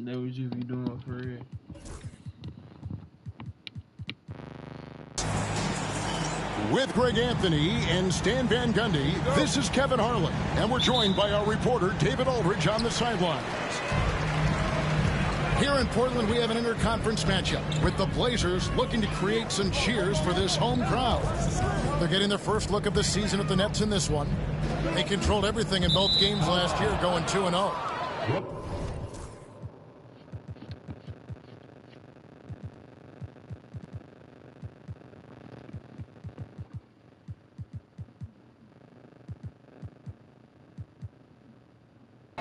That what you be doing for real. With Greg Anthony and Stan Van Gundy, this is Kevin Harlan, and we're joined by our reporter David Aldridge on the sidelines. Here in Portland, we have an interconference matchup with the Blazers looking to create some cheers for this home crowd. They're getting their first look of the season at the Nets in this one. They controlled everything in both games last year, going 2-0.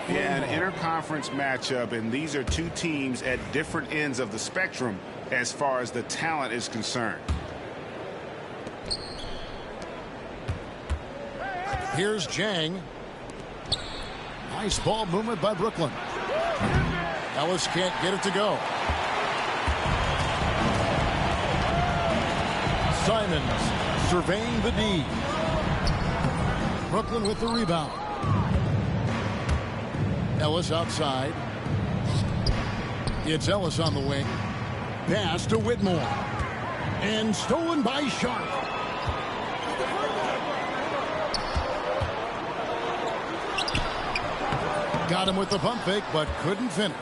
Yeah, an interconference matchup, and these are two teams at different ends of the spectrum as far as the talent is concerned. Here's Jang. Nice ball movement by Brooklyn. Ellis can't get it to go. Simons surveying the D. Brooklyn with the rebound. Ellis outside. It's Ellis on the wing. Pass to Whitmore. And stolen by Sharp. Got him with the pump fake, but couldn't finish.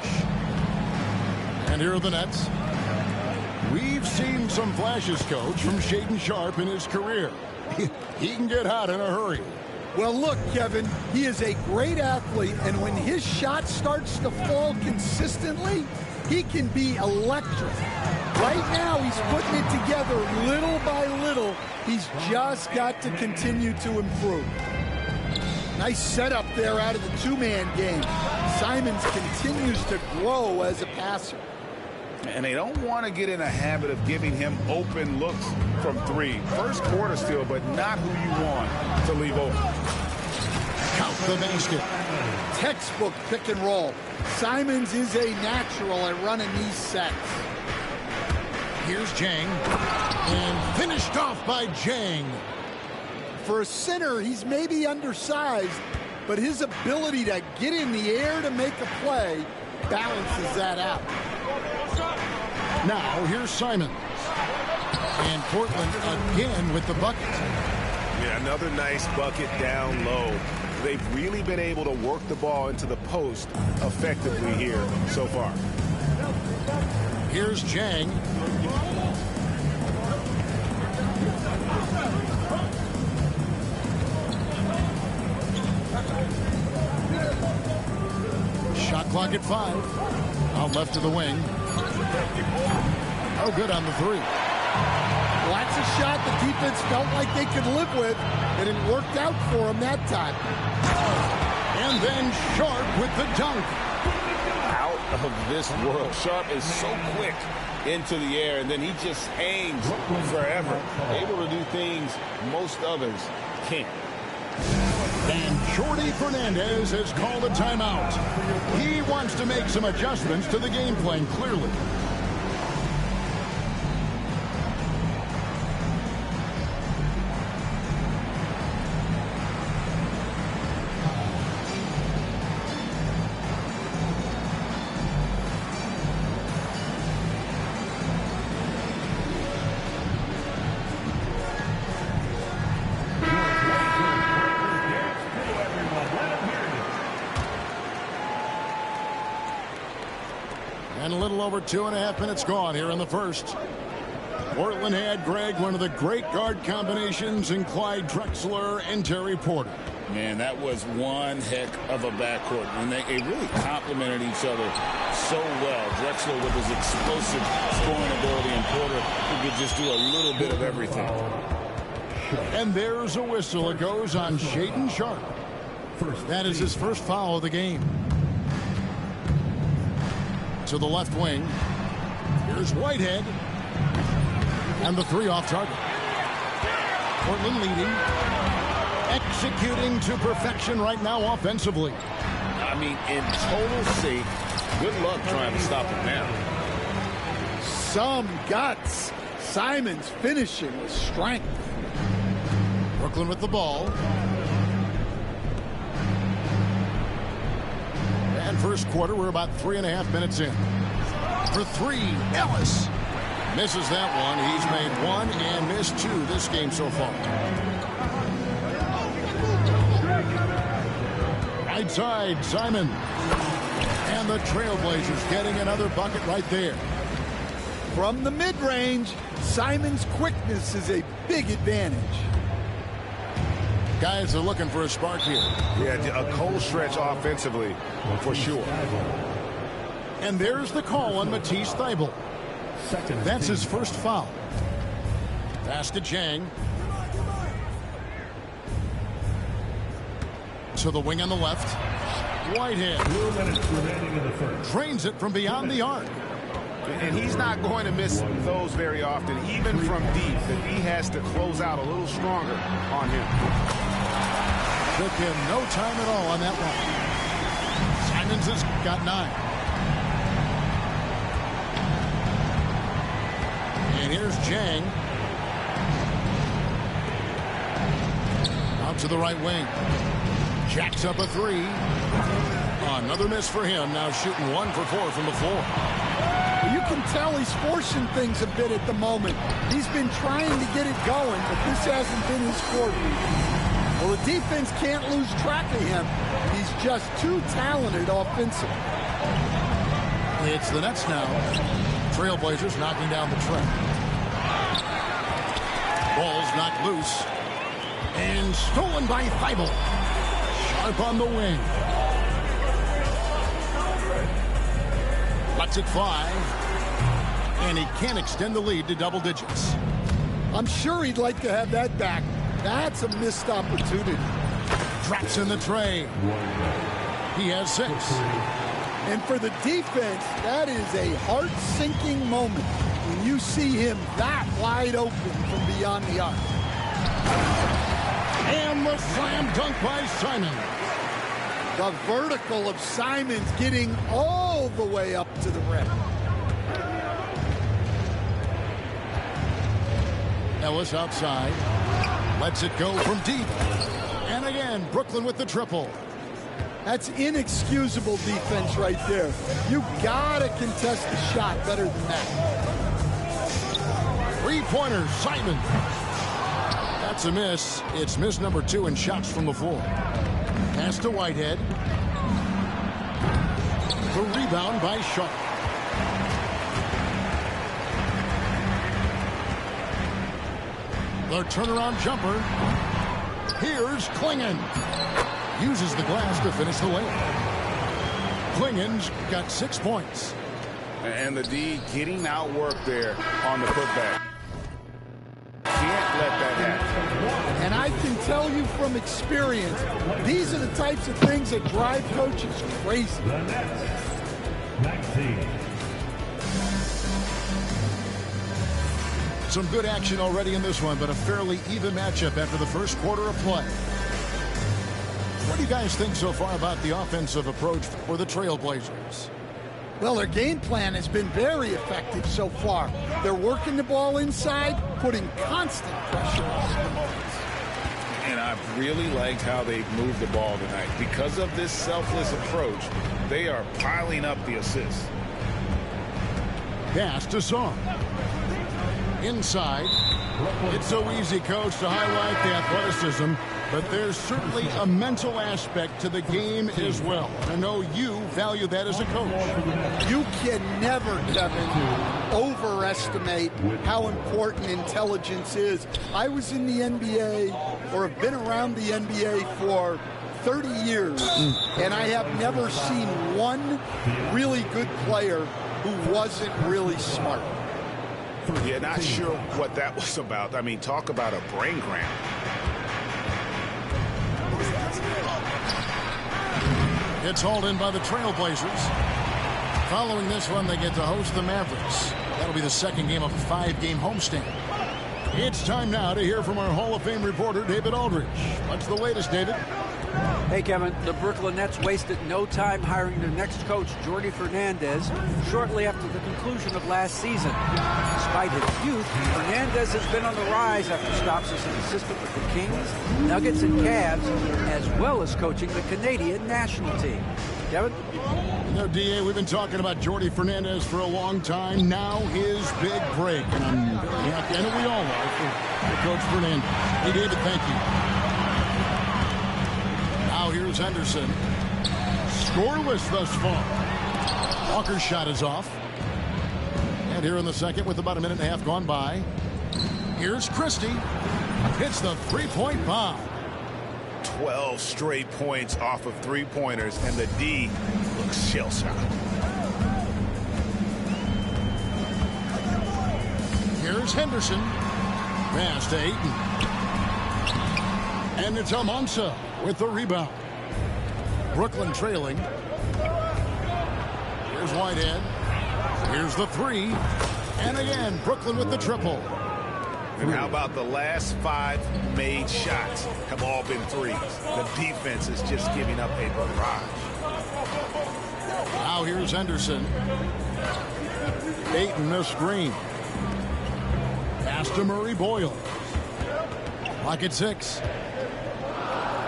And here are the Nets. We've seen some flashes, Coach, from Shaedon Sharpe in his career. He can get hot in a hurry. Well, look, Kevin, he is a great athlete, and when his shot starts to fall consistently, he can be electric. Right now, he's putting it together little by little. He's just got to continue to improve. Nice setup there out of the two-man game. Simons continues to grow as a passer. And they don't want to get in a habit of giving him open looks from three. First quarter still, but not who you want to leave open. Count the basket. Textbook pick and roll. Simons is a natural at running these sets. Here's Jang. And finished off by Jang. For a center, he's maybe undersized, but his ability to get in the air to make a play balances that out. Now, here's Simons. And Portland again with the bucket. Yeah, another nice bucket down low. They've really been able to work the ball into the post effectively here so far. Here's Jang. Shot clock at 5. Out left of the wing. Oh, good on the three. Well, that's a shot the defense felt like they could live with, and it worked out for them that time. And then Sharpe with the dunk. Out of this world. Sharpe is so quick into the air, and then he just hangs forever. Able to do things most others can't. And Jordy Fernandez has called a timeout. He wants to make some adjustments to the game plan, clearly. And a little over 2.5 minutes gone here in the first. Portland had, Greg, one of the great guard combinations in Clyde Drexler and Terry Porter. Man, that was one heck of a backcourt. And they really complemented each other so well. Drexler with his explosive scoring ability, and Porter who could just do a little bit of everything. And there's a whistle. It goes on Shaedon Sharpe. That is his first foul of the game. To the left wing. Here's Whitehead. And the three off target. Portland leading. Executing to perfection right now offensively. I mean, in total sync. Good luck trying to stop him now. Some guts. Simons finishing with strength. Brooklyn with the ball. And first quarter, we're about 3.5 minutes in. For three, Ellis. Misses that one. He's made one and missed two this game so far. Right side, Simon. And the Trailblazers getting another bucket right there. From the mid-range, Simon's quickness is a big advantage. Guys are looking for a spark here. Yeah, a cold stretch offensively, for sure. And there's the call on Matisse Thybulle. That's his first foul. Pass to Jang. To the wing on the left. Whitehead. Drains it from beyond the arc. And he's not going to miss those very often, even from deep, if he has to close out a little stronger on him. Took him no time at all on that one. Simons has got 9. And here's Jang. Out to the right wing. Jacks up a 3. Another miss for him. Now shooting 1 for 4 from the floor. You can tell he's forcing things a bit at the moment. He's been trying to get it going, but this hasn't been his forte. Well, the defense can't lose track of him. He's just too talented offensively. It's the Nets now. Trailblazers knocking down the trap. Ball's knocked loose. And stolen by Thybulle. Sharp on the wing. Lets it fly. And he can't extend the lead to double digits. I'm sure he'd like to have that back. That's a missed opportunity. Drops in the tray. He has 6. And for the defense, that is a heart-sinking moment when you see him that wide open from beyond the arc. And the slam dunk by Simon. The vertical of Simons getting all the way up to the rim. Ellis outside. Lets it go from deep. And again, Brooklyn with the triple. That's inexcusable defense right there. You gotta contest the shot better than that. 3-pointer, Simon. That's a miss. It's miss number 2 in shots from the floor. Pass to Whitehead. The rebound by Sharp. The turnaround jumper. Here's Klingon. Uses the glass to finish the layup. Klingon's got 6 points. And the D getting out work there on the putback. Can't let that happen. And I can tell you from experience, these are the types of things that drive coaches crazy. The Nets. 19. Some good action already in this one, but a fairly even matchup after the first quarter of play. What do you guys think so far about the offensive approach for the Trailblazers? Well, their game plan has been very effective so far. They're working the ball inside, putting constant pressure on the opponents. And I've really liked how they've moved the ball tonight. Because of this selfless approach, they are piling up the assists. Pass to Song. Inside. It's so easy, Coach, to highlight the athleticism, but there's certainly a mental aspect to the game as well. I know you value that as a coach. You can never, Kevin, overestimate how important intelligence is. I was in the NBA, or have been around the NBA for 30 years, and I have never seen one really good player who wasn't really smart. Yeah, not sure what that was about. I mean, talk about a brain cramp. It's hauled in by the Trailblazers. Following this one, they get to host the Mavericks. That'll be the second game of a 5-game homestand. It's time now to hear from our Hall of Fame reporter, David Aldridge. What's the latest, David? Hey, Kevin, the Brooklyn Nets wasted no time hiring their next coach, Jordi Fernandez, shortly after the conclusion of last season. Despite his youth, Fernandez has been on the rise after stops as an assistant with the Kings, Nuggets, and Cavs, as well as coaching the Canadian national team. Kevin? You know, D.A., we've been talking about Jordi Fernandez for a long time. Now his big break. And I'm very happy, and we all are, for Coach Fernandez. Hey, David, thank you. Now here's Henderson. Scoreless thus far. Walker's shot is off. And here in the second with about a minute and a half gone by. Here's Christie. Hits the three-point bomb. 12 straight points off of three-pointers, and the D looks shell-shocked. Here's Henderson. Pass to Ayton. And it's Almansa with the rebound. Brooklyn trailing. Here's Whitehead. Here's the three. And again, Brooklyn with the triple. And how about the last 5 made shots have all been threes? The defense is just giving up a barrage. Now here's Henderson. Ayton a screen. Pass to Murray Boyle. Clock at 6.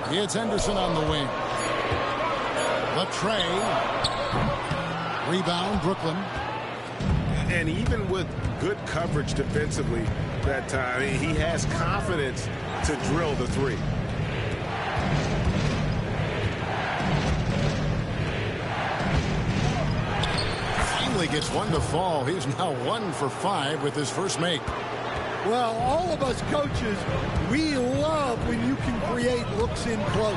It's Henderson on the wing. The tray. Rebound, Brooklyn. And even with good coverage defensively that time, he has confidence to drill the three. Finally gets one to fall. He's now 1 for 5 with his first make. Well, all of us coaches, we love when you can create looks in close.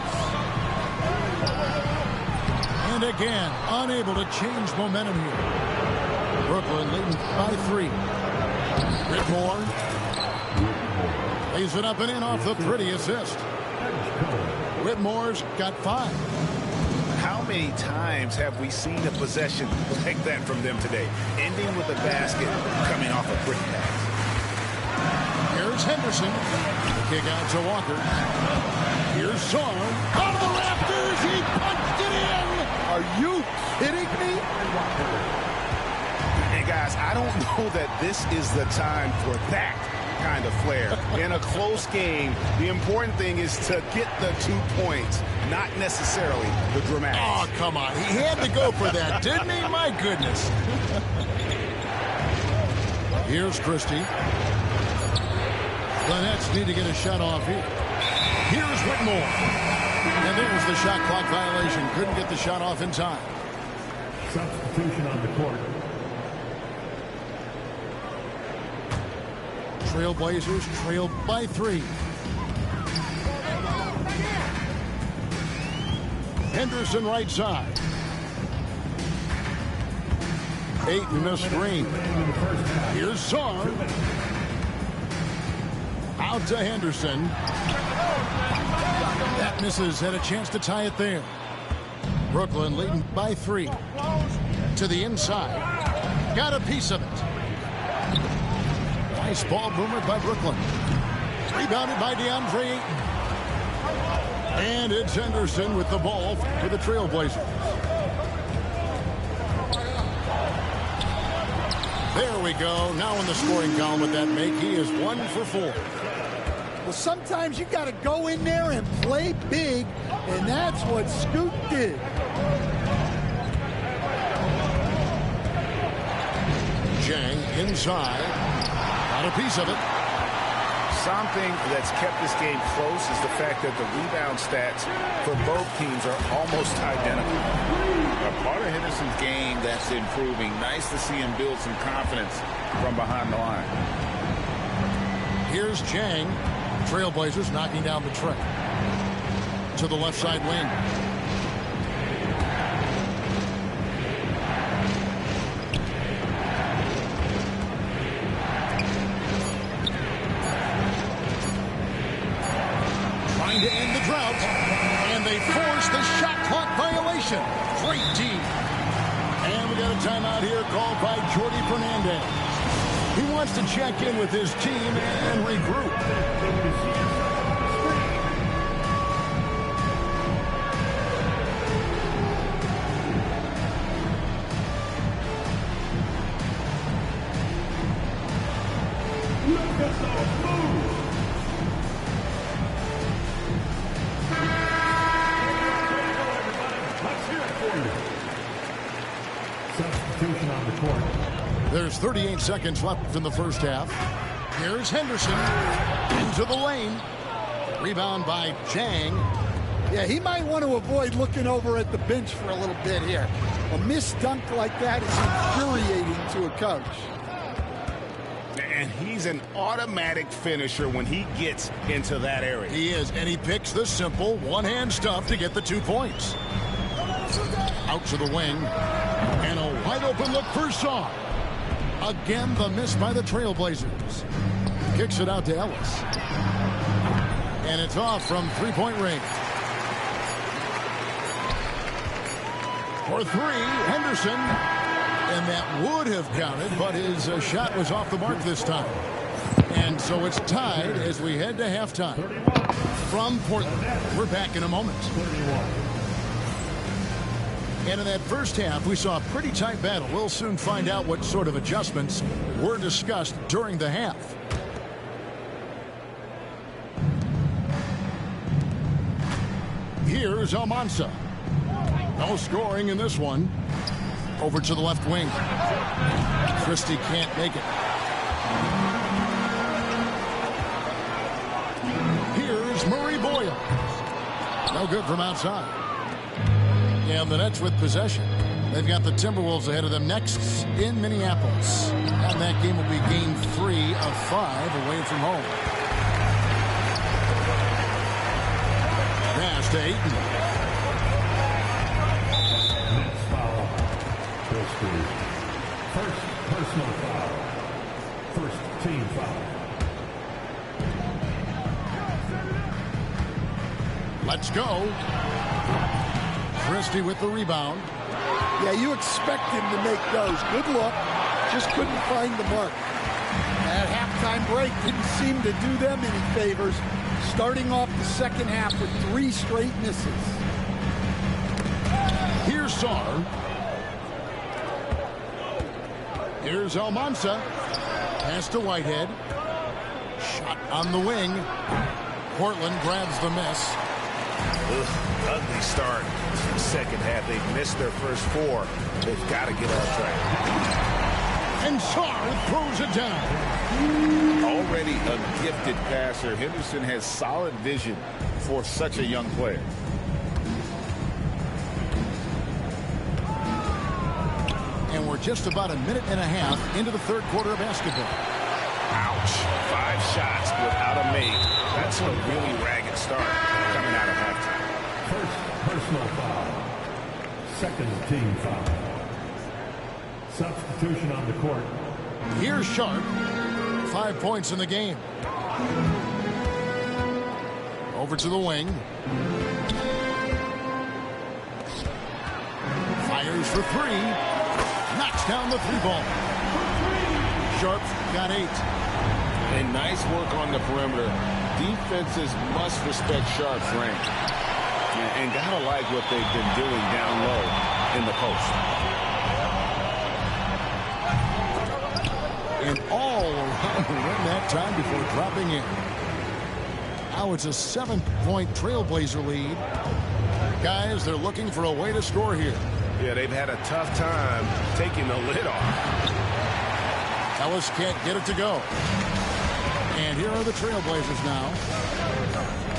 And again, unable to change momentum here. Brooklyn leading by 3. Whitmore lays it up and in off the pretty assist. Whitmore's got 5. How many times have we seen a possession like that from them today? Ending with a basket, coming off a pretty pass. Here's Henderson. The kick out to Walker. Here's Sarr. Out of the rafters, he punched it in. Are you kidding me? And guys, I don't know that this is the time for that kind of flair. In a close game, the important thing is to get the 2 points, not necessarily the dramatics. Oh, come on. He had to go for that, didn't he? My goodness. Here's Christie. The Nets need to get a shot off here. Here's Whitmore. And there's the shot clock violation. Couldn't get the shot off in time. Substitution on the court. Trailblazers trail by 3. Henderson right side. Ayton a screen. Here's Sarr. Out to Henderson. That misses. Had a chance to tie it there. Brooklyn leading by 3. To the inside. Got a piece of it. Nice ball movement by Brooklyn. Rebounded by DeAndre Ayton. And it's Henderson with the ball for the Trailblazers. There we go. Now in the scoring column with that make, he is 1 for 4. Well, sometimes you got to go in there and play big, and that's what Scoot did. Jang inside. Got a piece of it. Something that's kept this game close is the fact that the rebound stats for both teams are almost identical. A part of Henderson's game that's improving. Nice to see him build some confidence from behind the line. Here's Jang. Trailblazers knocking down the tray. To the left side wing. Trying to end the drought. And they force the shot clock violation. Great team. And we got a timeout here called by Jordi Fernandez. He wants to check in with his team and regroup. Substitution on the court. There's 38 seconds left in the first half. Here's Henderson into the lane. Rebound by Chang. Yeah, he might want to avoid looking over at the bench for a little bit here. A missed dunk like that is infuriating to a coach. And he's an automatic finisher when he gets into that area. He is, and he picks the simple one-hand stuff to get the 2 points. Out to the wing. And a wide-open look for Shaw. Again, the miss by the Trailblazers. Kicks it out to Ellis. And it's off from three-point range. For three, Henderson. And that would have counted, but his shot was off the mark this time. And so it's tied as we head to halftime. From Portland, we're back in a moment. And in that first half, we saw a pretty tight battle. We'll soon find out what sort of adjustments were discussed during the half. Here's Almansa. No scoring in this one. Over to the left wing. Christie can't make it. Here's Murray Boyle. No good from outside. And the Nets with possession. They've got the Timberwolves ahead of them next in Minneapolis. And that game will be game 3 of 5 away from home. Pass to Ayton. Nets foul. First personal foul. First team foul. Let's go. Christie with the rebound. Yeah, you expect him to make those. Good look. Just couldn't find the mark. That halftime break didn't seem to do them any favors. Starting off the second half with 3 straight misses. Here's Sarr. Here's Almansa. Pass to Whitehead. Shot on the wing. Portland grabs the miss. Ugly start. Second half, they've missed their first 4. They've got to get on track. And Sarr throws it down. Already a gifted passer, Henderson has solid vision for such a young player. And we're just about a minute and a half into the third quarter of basketball. Ouch. 5 shots without a make. That's a really ragged start coming out of halftime. First personal foul. Second team foul. Substitution on the court. Here's Sharp. 5 points in the game. Over to the wing. Fires for 3. Knocks down the 3-ball. Sharp's got 8. And nice work on the perimeter. Defenses must respect Sharp's range. And gotta like what they've been doing down low in the post. And all around the rim that time before dropping in. Now it's a 7-point Trailblazer lead. Guys, they're looking for a way to score here. Yeah, they've had a tough time taking the lid off. Ellis can't get it to go. And here are the Trailblazers now.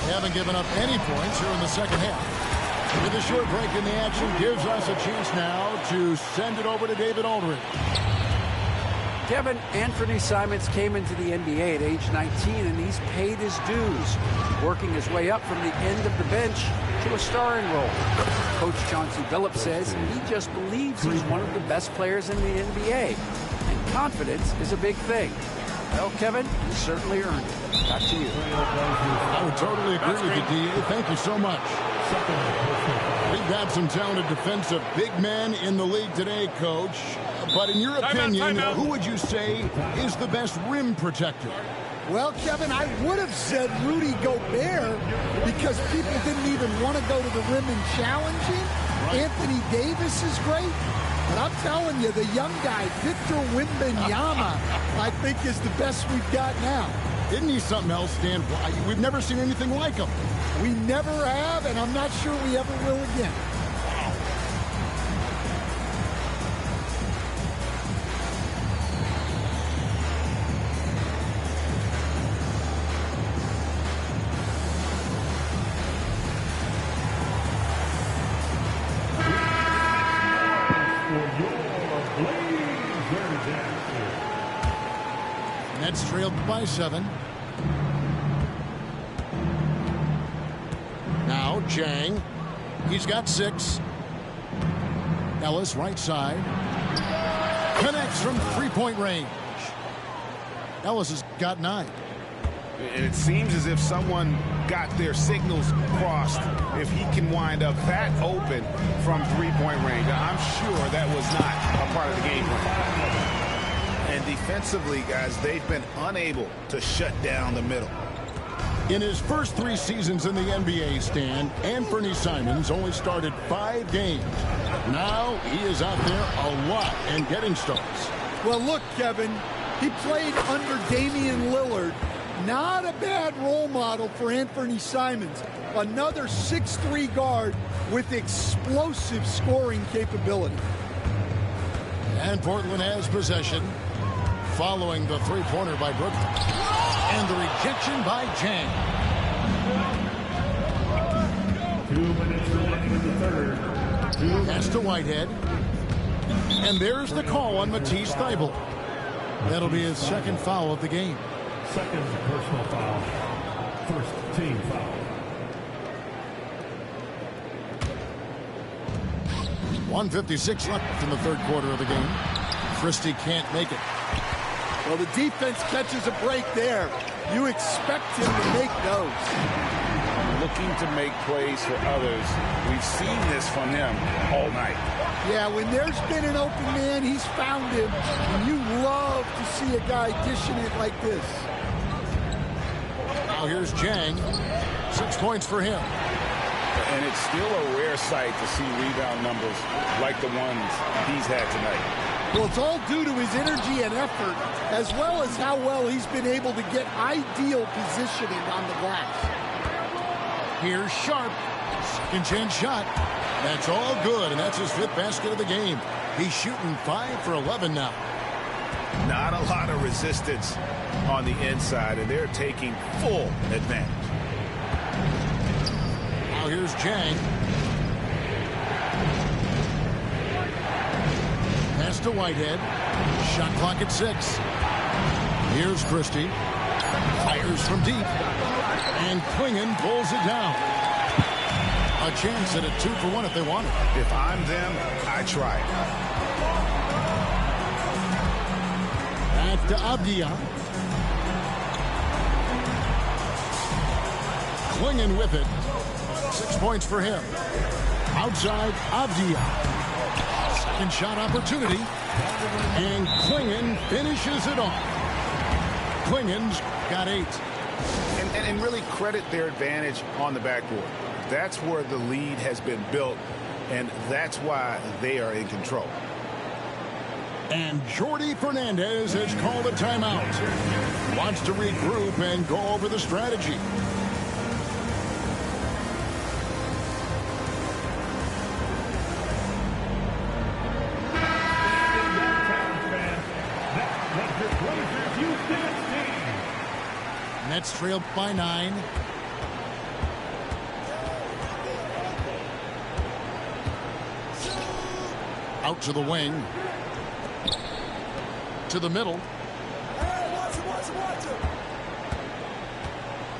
They haven't given up any points here in the second half. With a short break in the action gives us a chance now to send it over to David Aldridge. Kevin, Anthony Simons came into the NBA at age 19, and he's paid his dues, working his way up from the end of the bench to a starring role. Coach Chauncey Billups says he just believes he's one of the best players in the NBA, and confidence is a big thing. Well, Kevin, you certainly earned it. Back to you. I would totally agree with you, D.A. Thank you so much. We've got some talented defensive big men in the league today, Coach. But in your opinion, who would you say is the best rim protector? Well, Kevin, I would have said Rudy Gobert because people didn't even want to go to the rim and challenge him. Anthony Davis is great. But I'm telling you, the young guy, Victor Wembanyama, I think, is the best we've got now. Isn't he something else, Dan? We've never seen anything like him. We never have, and I'm not sure we ever will again. Nets trailed by 7. Now Jang. He's got 6. Ellis right side. Connects from three-point range. Ellis has got 9. And it seems as if someone got their signals crossed if he can wind up that open from three-point range. I'm sure that was not a part of the game plan. And defensively, guys, they've been unable to shut down the middle. In his first 3 seasons in the NBA, Stan, Anthony Simons only started 5 games. Now he is out there a lot and getting starts. Well, look, Kevin, he played under Damian Lillard. Not a bad role model for Anthony Simons. Another 6'3" guard with explosive scoring capability. And Portland has possession following the three-pointer by Brooklyn. And the rejection by Jang. 2 minutes remaining in the third. Pass to Whitehead. And there's the call on Matisse Thybulle. That'll be his second foul of the game. Second personal foul. First team foul. 1:56 left in the third quarter of the game. Christie can't make it. Well, the defense catches a break there. You expect him to make those. Looking to make plays for others. We've seen this from him all night. Yeah, when there's been an open man, he's found him. And you love to see a guy dishing it like this. Now here's Jang. 6 points for him. And it's still a rare sight to see rebound numbers like the ones he's had tonight. Well, it's all due to his energy and effort, as well as how well he's been able to get ideal positioning on the glass. Here's Sharp. Second chance shot. That's all good, and that's his 5th basket of the game. He's shooting 5 for 11 now. Not a lot of resistance on the inside, and they're taking full advantage. Now here's Jang. Pass to Whitehead. Shot clock at 6. Here's Christie. Fires from deep. And Klingon pulls it down. A chance at a 2 for 1 if they want it. If I'm them, I try it. Back to Avdia. Klingon with it. 6 points for him. Outside Avdia. Second shot opportunity. And Klingon finishes it off. Klingon's got 8. And really credit their advantage on the backboard. That's where the lead has been built, and that's why they are in control. And Jordi Fernandez has called a timeout. Wants to regroup and go over the strategy. Nets trailed by 9. Out to the wing. To the middle.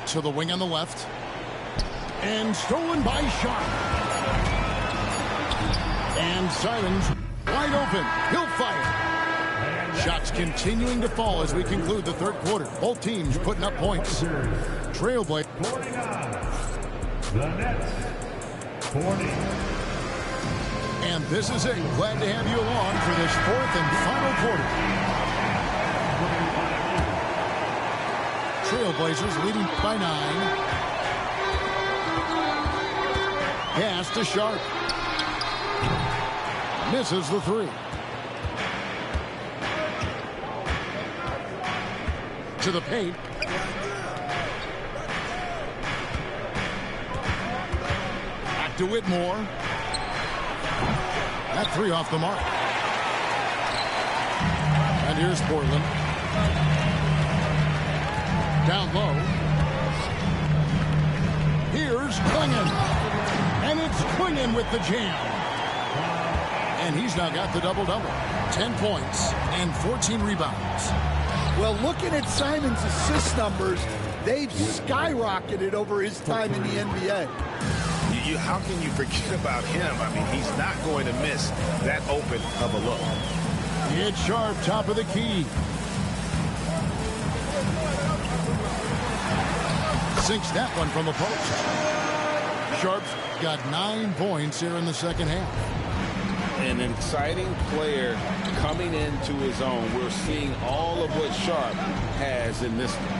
To the wing on the left. And stolen by Sharp. And Simons wide open. He'll fire. Shots continuing to fall as we conclude the third quarter. Both teams putting up points. Trailblazer. The Nets. 40. And this is it. Glad to have you along for this 4th and final quarter. Trailblazers leading by 9. Pass to Sharp. Misses the 3. To the paint. Back to Whitmore. That three off the mark. And here's Portland. Down low. Here's Klingon. And it's Klingon with the jam. And he's now got the double-double. 10 points and 14 rebounds. Well, looking at Simon's assist numbers, they've skyrocketed over his time in the NBA. How can you forget about him? I mean, he's not going to miss that open of a look. It's Sharp, top of the key. Sinks that one from the post. Sharp's got 9 points here in the second half. An exciting player coming into his own. We're seeing all of what Sharp has in this one.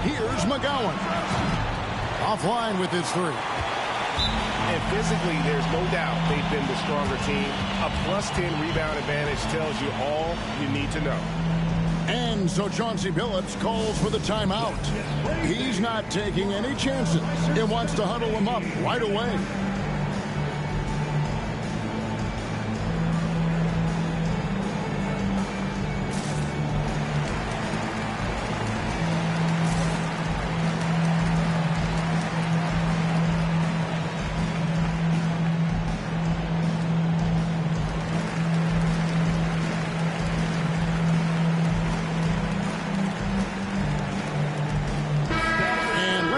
Here's McGowan. Offline with his three. And physically, there's no doubt they've been the stronger team. A +10 rebound advantage tells you all you need to know. And so Chauncey Billups calls for the timeout. He's not taking any chances. He wants to huddle them up right away.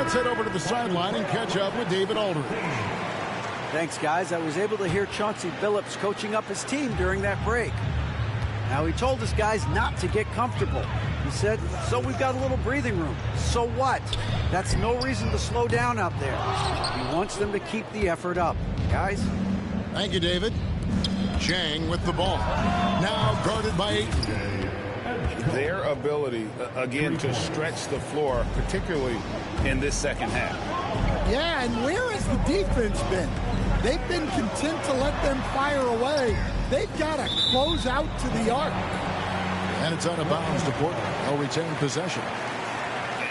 Let's head over to the sideline and catch up with David Aldridge. Thanks, guys. I was able to hear Chauncey Billups coaching up his team during that break. Now, he told his guys not to get comfortable. He said, so we've got a little breathing room. So what? That's no reason to slow down out there. He wants them to keep the effort up. Guys? Thank you, David. Chang with the ball. Now guarded by Ayton. Their ability, again, to stretch the floor, particularly in this second half. Yeah, and where has the defense been? They've been content to let them fire away. They've got to close out to the arc. And it's out of bounds to Portland. They'll retain possession.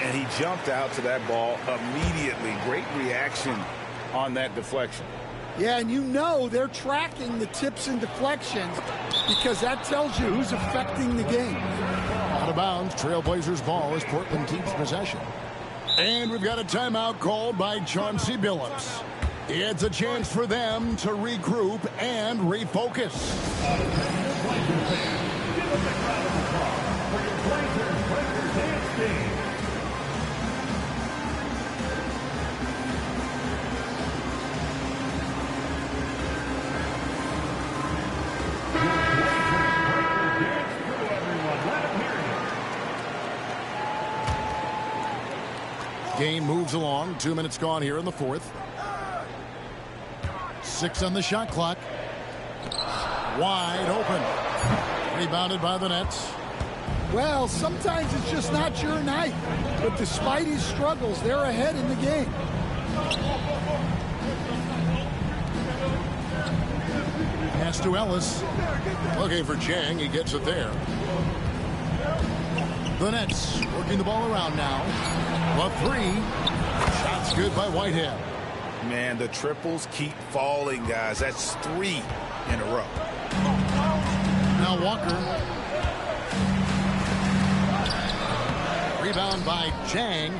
And he jumped out to that ball immediately. Great reaction on that deflection. Yeah, and you know they're tracking the tips and deflections because that tells you who's affecting the game. Out of bounds, Trailblazers ball as Portland keeps possession. And we've got a timeout called by Chauncey Billups. It's a chance for them to regroup and refocus. Game moves along. 2 minutes gone here in the fourth. 6 on the shot clock. Wide open. Rebounded by the Nets. Well, sometimes it's just not your night. But despite his struggles, they're ahead in the game. Pass to Ellis. Looking for Chang. He gets it there. The Nets working the ball around now. A three. Shots good by Whitehead. Man, the triples keep falling, guys. That's 3 in a row. Now Walker. Rebound by Chang.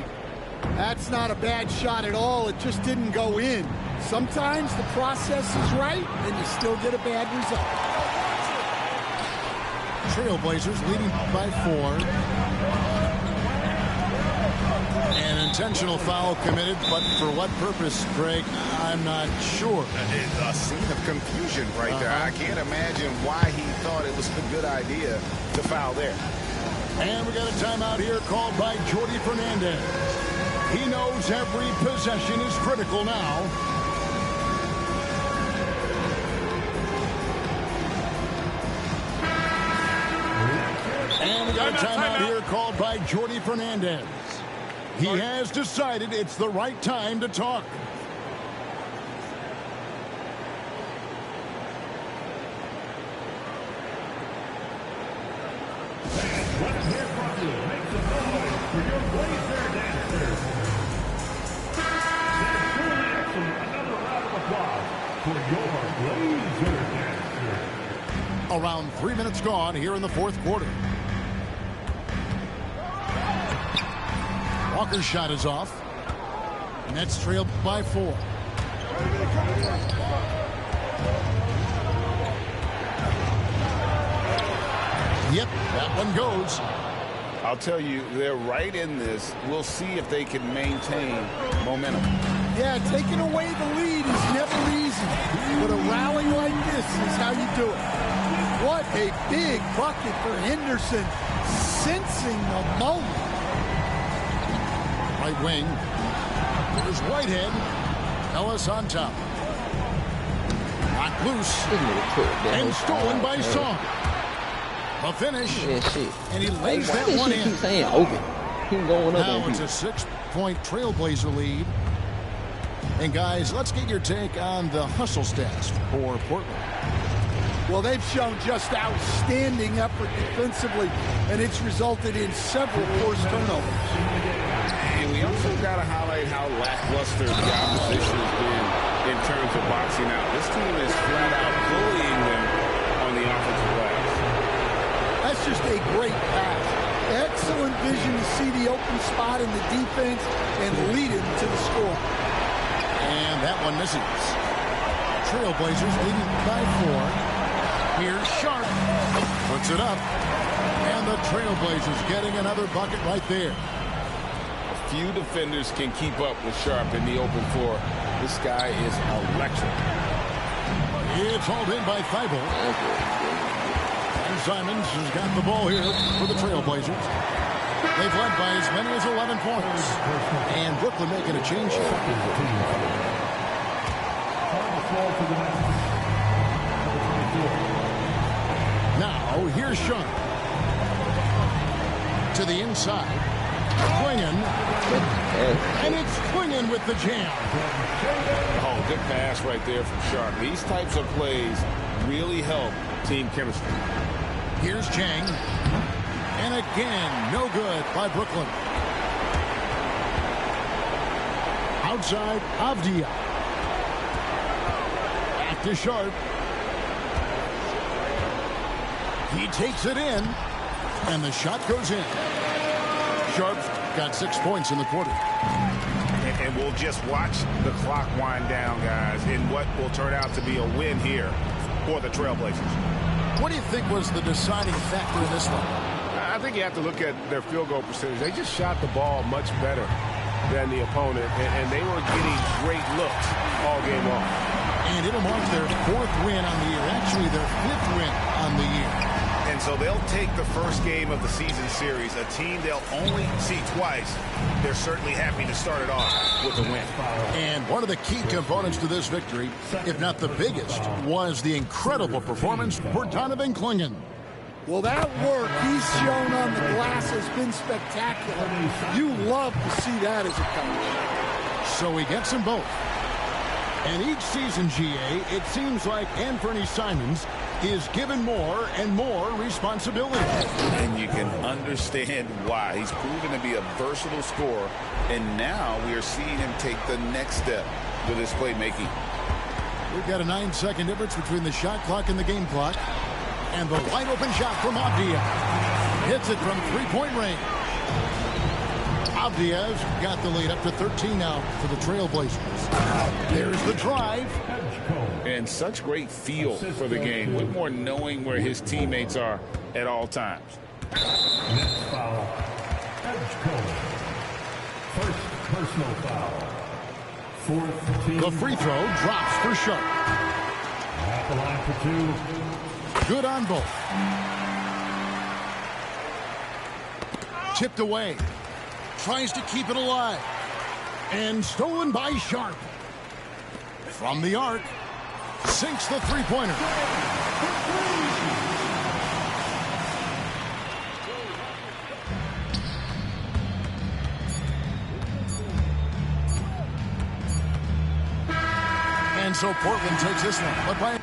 That's not a bad shot at all. It just didn't go in. Sometimes the process is right, and you still get a bad result. Trailblazers leading by 4. An intentional foul committed, but for what purpose, Greg? I'm not sure. A scene of confusion right there. I can't imagine why he thought it was a good idea to foul there. And we got a timeout here called by Jordi Fernandez. He knows every possession is critical now. And we got a timeout here called by Jordi Fernandez. He has decided it's the right time to talk. Let's hear from you. Make some noise for your Blazer dancers. That's truly excellent. Another round of applause for your Blazer dancers. Around 3 minutes gone here in the fourth quarter. Walker's shot is off. Nets trailed by 4. Yep, that one goes. I'll tell you, they're right in this. We'll see if they can maintain momentum. Yeah, taking away the lead is never easy. But a rally like this is how you do it. What a big bucket for Henderson, sensing the moment. Right wing. There's Whitehead. Ellis on top. Knocked loose. And stolen by Song. A finish. And he lays that one in. Keep saying open. Keep going up. Now it's a 6-point Trailblazer lead. And guys, let's get your take on the hustle stats for Portland. Well, they've shown just outstanding effort defensively, and it's resulted in several forced turnovers. And we also got to highlight how lackluster the opposition has been in terms of boxing out. This team is flat out bullying them on the offensive glass. That's just a great pass. Excellent vision to see the open spot in the defense and lead him to the score. And that one misses. Trailblazers leading by 4. Here's Sharp. Puts it up. And the Trailblazers getting another bucket right there. Few defenders can keep up with Sharp in the open floor. This guy is electric. It's hauled in by Thibault. And Simons has got the ball here for the Trailblazers. They've led by as many as 11 points. And Brooklyn making a change here. Now, here's Sharp. To the inside. Clingan. And it's Clingan with the jam. Oh, good pass right there from Sharp. These types of plays really help team chemistry. Here's Chang. And again, no good by Brooklyn. Outside, Avdia. Back to Sharp. He takes it in. And the shot goes in. Sharp's got 6 points in the quarter. And we'll just watch the clock wind down, guys, in what will turn out to be a win here for the Trailblazers. What do you think was the deciding factor in this one? I think you have to look at their field goal percentage. They just shot the ball much better than the opponent, and they were getting great looks all game long. And it'll mark their 4th win on the year, actually their 5th win on the year. And so they'll take the first game of the season series, a team they'll only see twice. They're certainly happy to start it off with a win. And one of the key components to this victory, if not the biggest, was the incredible performance for Donovan Clingan. Well, that work he's shown on the glass has been spectacular. You love to see that as a coach. So he gets them both. And each season, GA, it seems like Anthony Simons is given more and more responsibility. And you can understand why. He's proven to be a versatile scorer, and now we are seeing him take the next step with his playmaking. We've got a 9-second difference between the shot clock and the game clock. And the wide open shot from Avdia. Hits it from 3-point range. Avdia's got the lead up to 13 now for the Trailblazers. There's the drive. And such great feel for the game. Whitmore knowing where his teammates are at all times. Next foul. Edge code. First personal foul. 4th team. The free throw drops for Sharp. At the line for 2. Good on both. Tipped away. Tries to keep it alive. And stolen by Sharp. From the arc. Sinks the three-pointer. And so Portland takes this one, but by